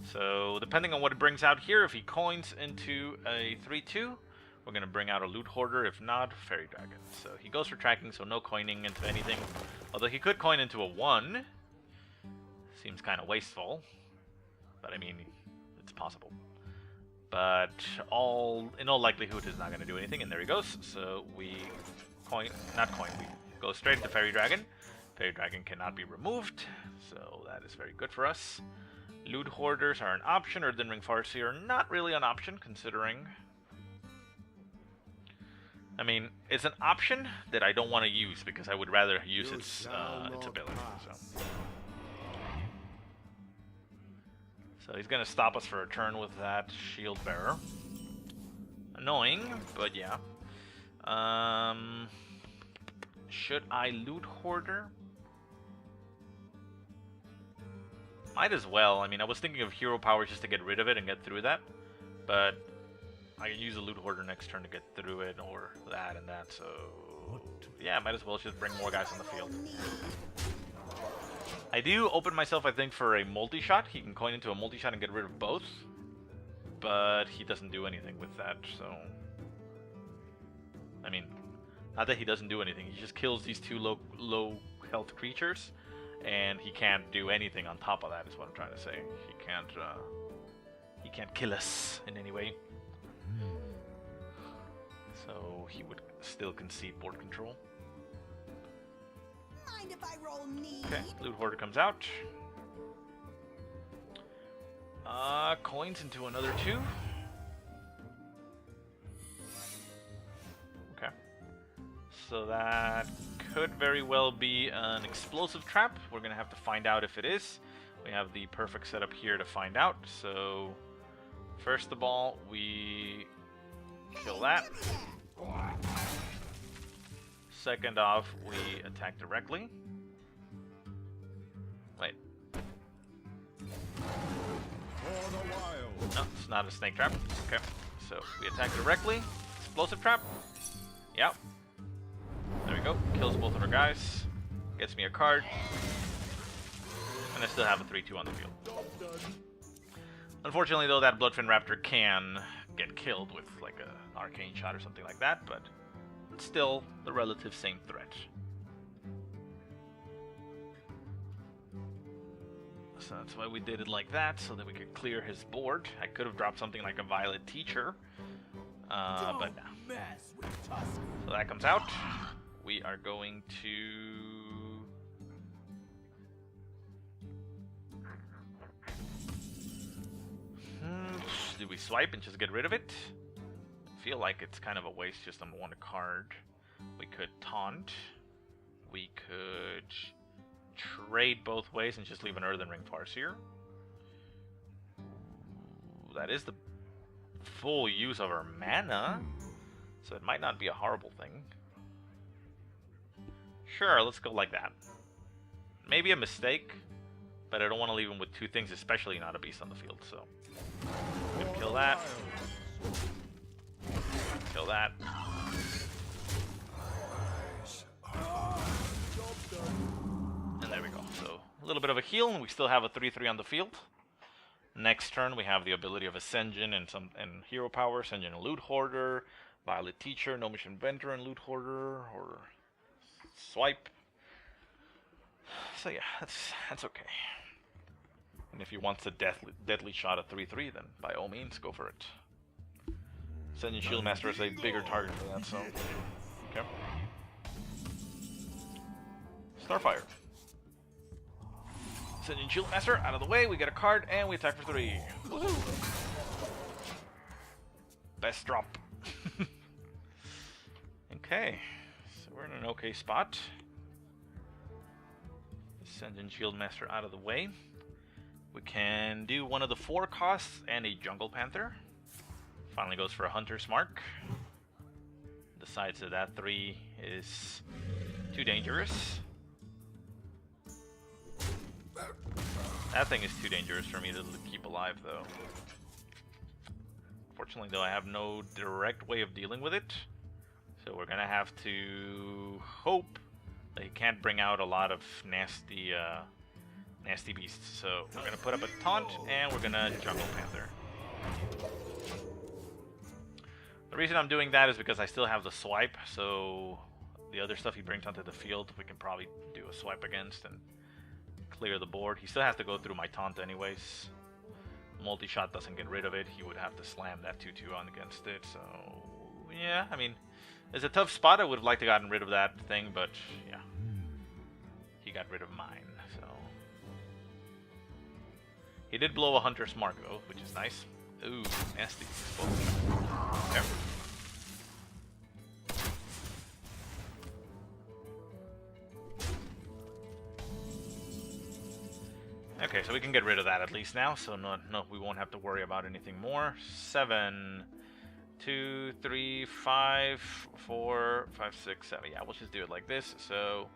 So, depending on what it brings out here, if he coins into a 3-2, we're going to bring out a Loot Hoarder. If not, Fairy Dragon. So, he goes for tracking, so no coining into anything. Although he could coin into a 1. Seems kind of wasteful. But, I mean, it's possible. But, in all likelihood, it's not going to do anything. And there he goes. So, we we go straight to Fairy Dragon. Fairy Dragon cannot be removed. So, that is very good for us. Loot Hoarders are an option. Earthen Ring Farseer not really an option, considering... I mean, it's an option that I don't want to use, because I would rather use its ability. So he's going to stop us for a turn with that Shield Bearer. Annoying, but yeah. Should I Loot Hoarder? Might as well. I mean, I was thinking of hero power just to get rid of it and get through that. But I can use a Loot Hoarder next turn to get through it, or that and that, so... yeah, might as well just bring more guys on the field. I do open myself, I think, for a multi-shot. He can coin into a multi-shot and get rid of both. But he doesn't do anything with that, so... I mean, not that he doesn't do anything. He just kills these two low health creatures. And he can't do anything on top of that, is what I'm trying to say. He can't kill us in any way. So he would still concede board control. Mind if I roll need? Okay, Loot Hoarder comes out. Coins into another 2. Okay. So that could very well be an explosive trap. We're gonna have to find out if it is. We have the perfect setup here to find out. So first of all, we kill that. Second off, we attack directly. Wait. No, it's not a snake trap. Okay. So we attack directly. Explosive trap. Yep. There we go. Kills both of our guys. Gets me a card. And I still have a 3-2 on the field. Unfortunately, though, that Bloodfin Raptor can get killed with like an arcane shot or something like that, but it's still the relative same threat. So that's why we did it like that, so that we could clear his board. I could have dropped something like a Violet Teacher, but no. So that comes out. We are going to... do we swipe and just get rid of it? I feel like it's kind of a waste just on one card. We could taunt. We could trade both ways and just leave an Earthen Ring Farseer. That is the full use of our mana, so it might not be a horrible thing. Sure, let's go like that. Maybe a mistake, but I don't want to leave him with two things, especially not a beast on the field, so... Gonna kill that. Kill that. And there we go. So, a little bit of a heal, and we still have a 3-3 on the field. Next turn, we have the ability of Ascension and Hero Power, Ascension and Loot Hoarder, Violet Teacher, Gnomish Inventor and Loot Hoarder, or Swipe. So yeah, that's okay. And if he wants a deadly shot at 3-3, then by all means, go for it. Ascension Shieldmaster is a bigger target for that, so... Okay. Starfire. Ascension Shieldmaster, out of the way, we get a card, and we attack for 3. Woohoo! Best drop. Okay, so we're in an okay spot. Ascension Shieldmaster out of the way. We can do one of the 4 costs and a Jungle Panther. Finally goes for a Hunter's Mark. Decides that that 3 is too dangerous. That thing is too dangerous for me to keep alive, though. Fortunately, though, I have no direct way of dealing with it. So we're gonna have to hope that he can't bring out a lot of nasty beasts. So we're gonna put up a taunt and we're gonna Jungle Panther. The reason I'm doing that is because I still have the swipe, so the other stuff he brings onto the field we can probably do a swipe against and clear the board. He still has to go through my taunt anyways. Multi-shot doesn't get rid of it. He would have to slam that 2-2 on against it, so yeah, I mean, it's a tough spot. I would have liked to gotten rid of that thing, but yeah. He got rid of mine, so... He did blow a Hunter's Mark, though, which is nice. Ooh, nasty. Okay. Okay, so we can get rid of that at least now, so no, we won't have to worry about anything more. 7, 2, 3, 5, 4, 5, 6, 7. Yeah, we'll just do it like this. So,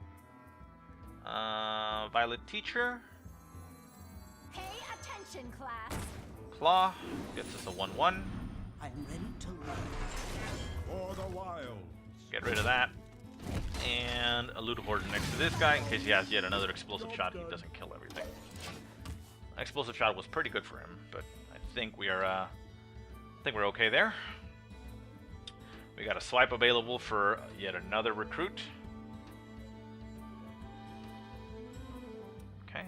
Violet Teacher. Pay attention, class. Claw gets us a 1-1. I am ready to learn. For the wild. Get rid of that. And a Loot Hoarder next to this guy in case he has yet another explosive shot. He doesn't kill everything. Explosive shot was pretty good for him, but I think we are we're okay there. We got a swipe available for yet another recruit. Okay.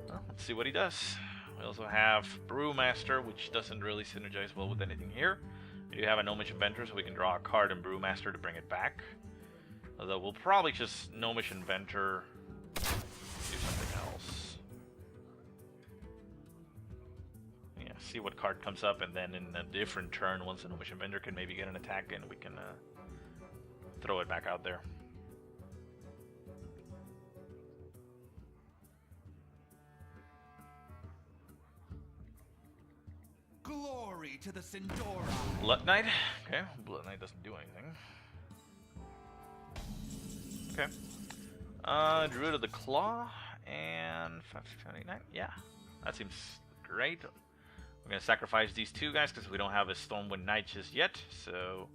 Well, let's see what he does. We also have Brewmaster, which doesn't really synergize well with anything here. We do have a Gnomish Inventor, so we can draw a card in Brewmaster to bring it back. Although we'll probably just Gnomish Inventor, do something else. Yeah, see what card comes up, and then in a different turn, once the Gnomish Inventor can maybe get an attack in, we can throw it back out there. Glory to the Sindora. Blood Knight. Okay, Blood Knight doesn't do anything. Okay. Druid of the Claw and 579. Yeah, that seems great. We're gonna sacrifice these two guys because we don't have a Stormwind Knight just yet. So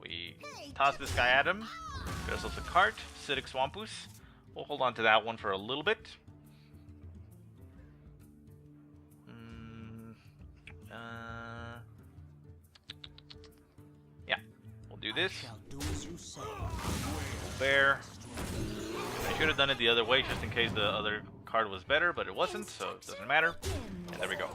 we toss this guy at him. Get ourselves a cart. Acidic Swampus. We'll hold on to that one for a little bit. Yeah, we'll do this. Bear. I should have done it the other way just in case the other card was better, but it wasn't, so it doesn't matter. And there we go.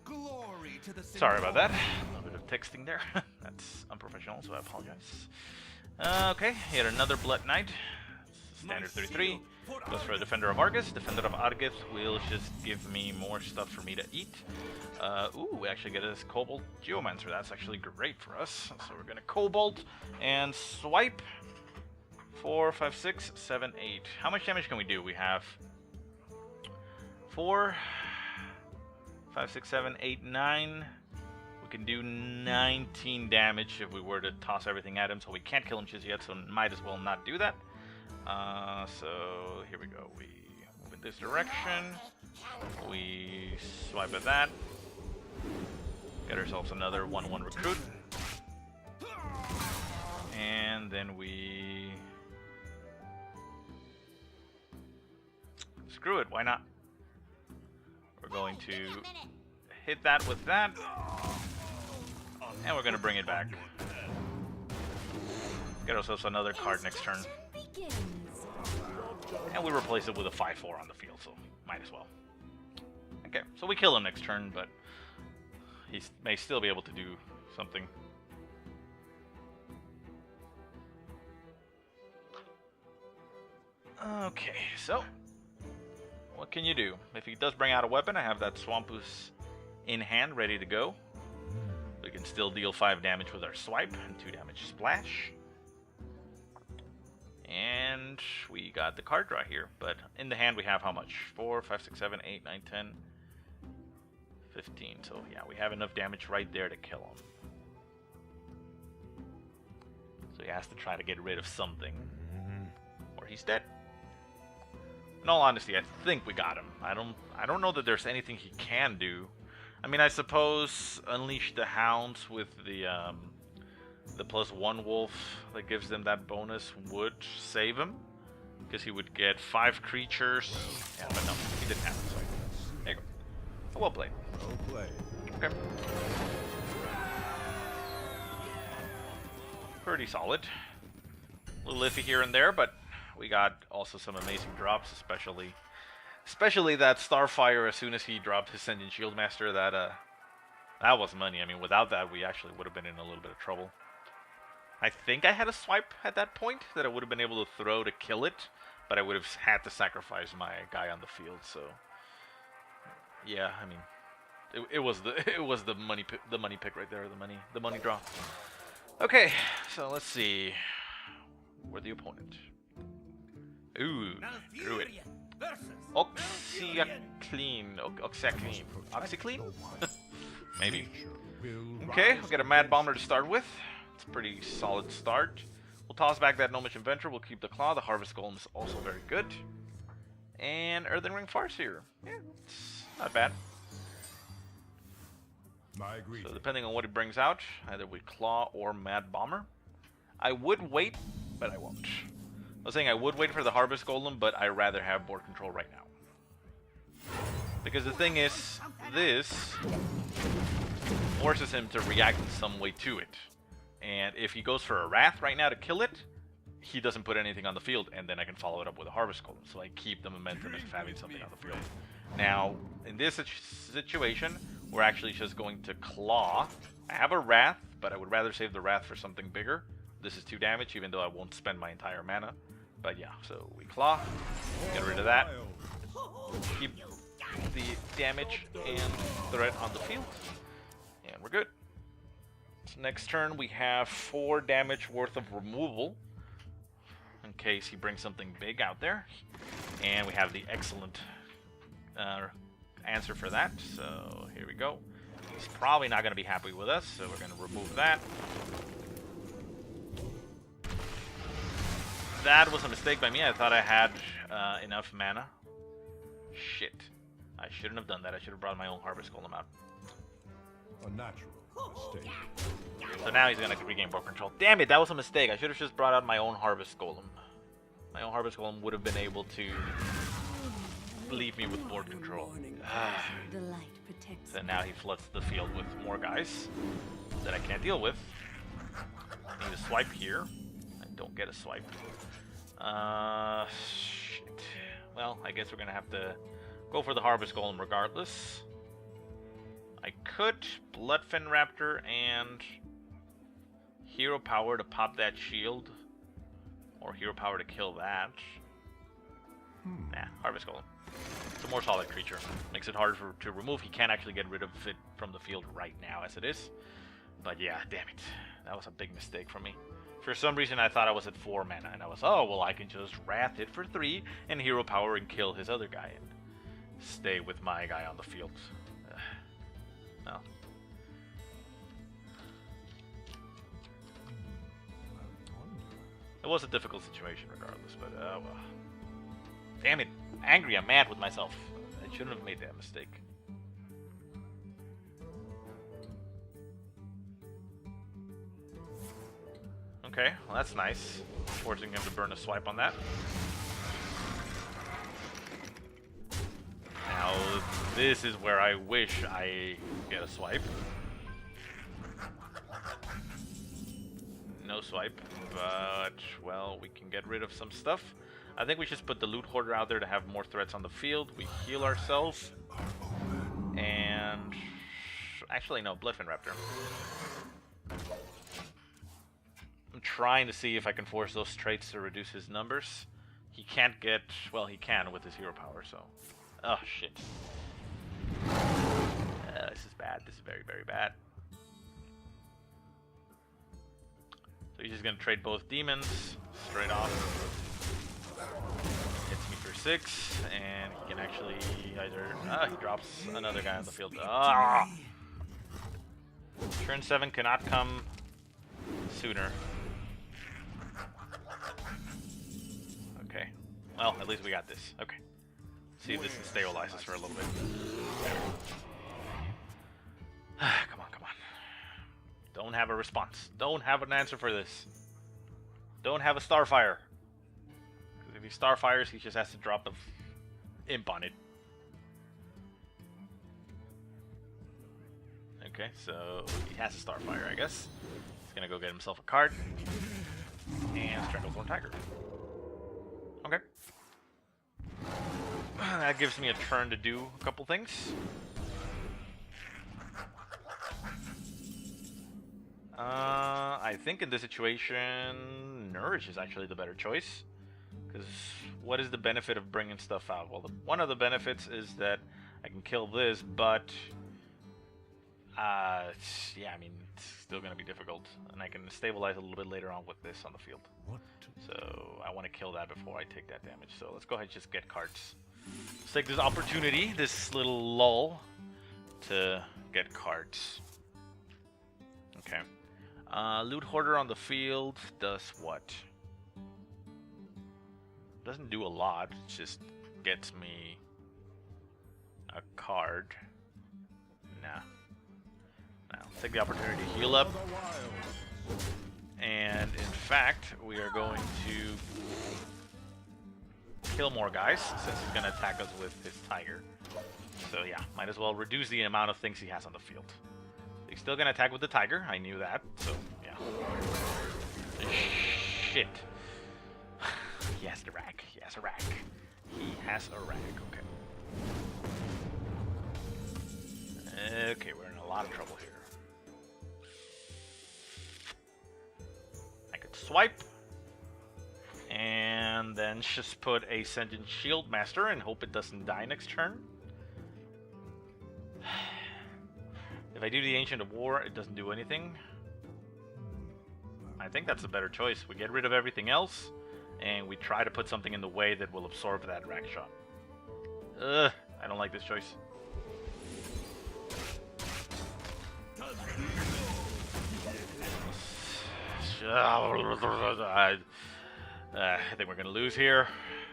Glory to the Sindora. Sorry about that. A little bit of texting there. That's unprofessional, so I apologize. Okay, yet another Blood Knight. Standard 33. Goes for a Defender of Argus. Defender of Argus will just give me more stuff for me to eat. Ooh, we actually get this Cobalt Geomancer. That's actually great for us. So we're gonna Cobalt and swipe. 4, 5, 6, 7, 8. How much damage can we do? We have 4, 5, 6, 7, 8, 9. We can do 19 damage if we were to toss everything at him, so we can't kill him just yet, so might as well not do that. So here we go. We move in this direction. We swipe at that. Get ourselves another 1/1 recruit. And then we... Screw it, why not? We're going to hit that with that. And we're going to bring it back. Get ourselves another card next turn. And we replace it with a 5/4 on the field, so might as well. Okay, so we kill him next turn, but he may still be able to do something. Okay, so what can you do? If he does bring out a weapon, I have that Swampus in hand, ready to go. We can still deal 5 damage with our swipe and 2 damage splash. And we got the card draw here, but in the hand we have how much? 4, 5, 6, 7, 8, 9, 10, 15. So yeah, we have enough damage right there to kill him. So he has to try to get rid of something, or he's dead. In all honesty, I think we got him. I don't know that there's anything he can do. I mean, I suppose Unleash the Hounds with the +1 wolf that gives them that bonus would save him, because he would get 5 creatures. Yeah, but no, he didn't have it. So there you go. Oh, well played. Well played. Okay. Pretty solid. A little iffy here and there, but we got also some amazing drops, especially that Starfire. As soon as he dropped his Sentient Shieldmaster, that was money. I mean, without that, we actually would have been in a little bit of trouble. I think I had a swipe at that point that I would have been able to throw to kill it, but I would have had to sacrifice my guy on the field. So, yeah, I mean, it was the money pick right there, the money draw. Okay, so let's see. We're the opponent. Ooh, Druid. Oxyaclean. Oxyclean? Maybe. Okay, we'll get a Mad Bomber to start with. It's a pretty solid start. We'll toss back that Gnomish Inventor. We'll keep the Claw. The Harvest Golem is also very good. And Earthen Ring Farseer. Yeah, it's not bad. So depending on what he brings out, either we Claw or Mad Bomber. I would wait, but I won't. I was saying I would wait for the Harvest Golem, but I'd rather have board control right now. Because the thing is, this forces him to react in some way to it. And if he goes for a Wrath right now to kill it, he doesn't put anything on the field, and then I can follow it up with a Harvest Golem. So I keep the momentum of having something on the field. Now, in this situation, we're actually just going to claw. I have a Wrath, but I would rather save the Wrath for something bigger. This is 2 damage, even though I won't spend my entire mana. But yeah, so we claw, get rid of that, keep the damage and threat on the field, and we're good. So next turn we have 4 damage worth of removal, in case he brings something big out there. And we have the excellent answer for that, so here we go. He's probably not going to be happy with us, so we're going to remove that. That was a mistake by me. I thought I had enough mana. Shit. I shouldn't have done that. I should have brought my own Harvest Golem out. A natural mistake. So now he's going to regain board control. Damn it, that was a mistake. I should have just brought out my own Harvest Golem. My own Harvest Golem would have been able to leave me with board control. So now he floods the field with more guys that I can't deal with. I need a swipe here. I don't get a swipe. Shit. Well, I guess we're gonna have to go for the Harvest Golem regardless. I could Bloodfin Raptor and Hero Power to pop that shield, or Hero Power to kill that. Nah, Harvest Golem. It's a more solid creature. Makes it hard to remove. He can't actually get rid of it from the field right now as it is. But yeah, damn it. That was a big mistake from me. For some reason I thought I was at 4 mana, and I was, oh, well, I can just Wrath it for 3 and Hero Power and kill his other guy and stay with my guy on the field. No. It was a difficult situation regardless, but well. Damn it. Angry, I'm mad with myself. I shouldn't have made that mistake. Okay, well that's nice. Forcing him to burn a swipe on that. Now, this is where I wish I get a swipe. No swipe, but, well, we can get rid of some stuff. I think we just put the Loot Hoarder out there to have more threats on the field. We heal ourselves. And... actually, no, Bloodfin Raptor. I'm trying to see if I can force those traits to reduce his numbers. He can't get... well, he can with his Hero Power, so... oh, shit. This is bad. This is very, very bad. So he's just going to trade both demons straight off. Hits me for 6, and he can actually either... he drops another guy on the field. Turn 7 cannot come sooner. Okay. Well, at least we got this. Okay. See if this can stabilize us for a little bit. Come on, come on. Don't have a response. Don't have an answer for this. Don't have a Starfire. If he Starfires, he just has to drop the imp on it. Okay, so he has a Starfire, I guess. He's gonna go get himself a card. And Stranglethorn Tiger. Okay. That gives me a turn to do a couple things. I think in this situation, Nourish is actually the better choice. Because what is the benefit of bringing stuff out? Well, one of the benefits is that I can kill this, but... yeah, I mean, it's still going to be difficult. And I can stabilize a little bit later on with this on the field. So I want to kill that before I take that damage. So let's go ahead and just get cards. Let's take this opportunity, this little lull, to get cards. Okay. Loot Hoarder on the field does what? Doesn't do a lot. It just gets me a card. Nah. Now, let's take the opportunity to heal up. And in fact, we are going to kill more guys since he's going to attack us with his tiger. So yeah, might as well reduce the amount of things he has on the field. He's still going to attack with the tiger. I knew that. So yeah. Shit. He has the rack. He has a rack. He has a rack. Okay. Okay, we're in a lot of trouble here. I could swipe. And then just put a Sentient Shield Master and hope it doesn't die next turn. If I do the Ancient of War, it doesn't do anything. I think that's a better choice. We get rid of everything else, and we try to put something in the way that will absorb that rack shot. Ugh, I don't like this choice. I think we're gonna lose here.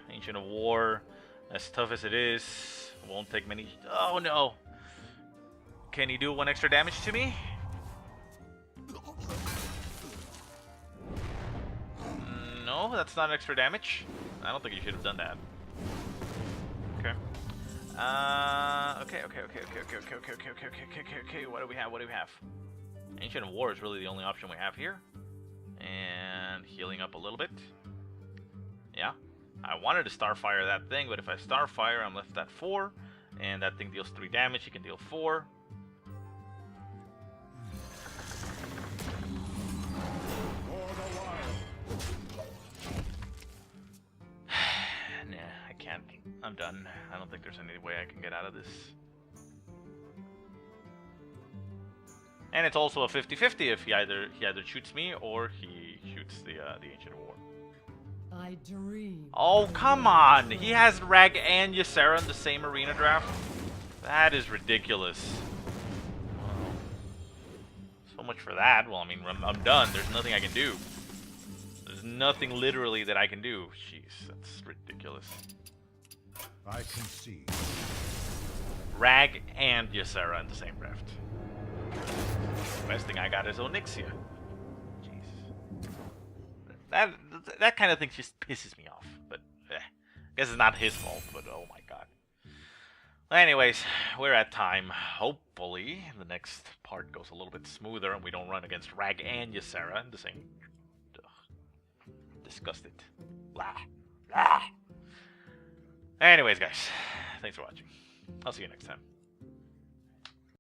Ancient of War, as tough as it is, won't take many. Oh no! Can he do 1 extra damage to me? No, that's not extra damage. I don't think you should have done that. Okay. Okay. What do we have? What do we have? Ancient of War is really the only option we have here. And healing up a little bit. Yeah. I wanted to Starfire that thing, but if I Starfire, I'm left at 4. And that thing deals 3 damage. He can deal 4. Nah, I can't. I'm done. I don't think there's any way I can get out of this. And it's also a 50-50 if he either shoots me or he shoots the Ancient of War. I dream. Oh, come on! He has Rag and Ysera in the same arena draft? That is ridiculous. Well, so much for that. Well, I mean, I'm done. There's nothing I can do. There's nothing literally that I can do. Jeez, that's ridiculous. I concede. Rag and Ysera in the same draft. The best thing I got is Onyxia. Jeez. That kind of thing just pisses me off. But I guess it's not his fault, but oh my god. Anyways, we're at time. Hopefully, the next part goes a little bit smoother and we don't run against Rag and Ysera in the same... Ugh. Disgusted. Blah. Blah. Anyways, guys, thanks for watching. I'll see you next time.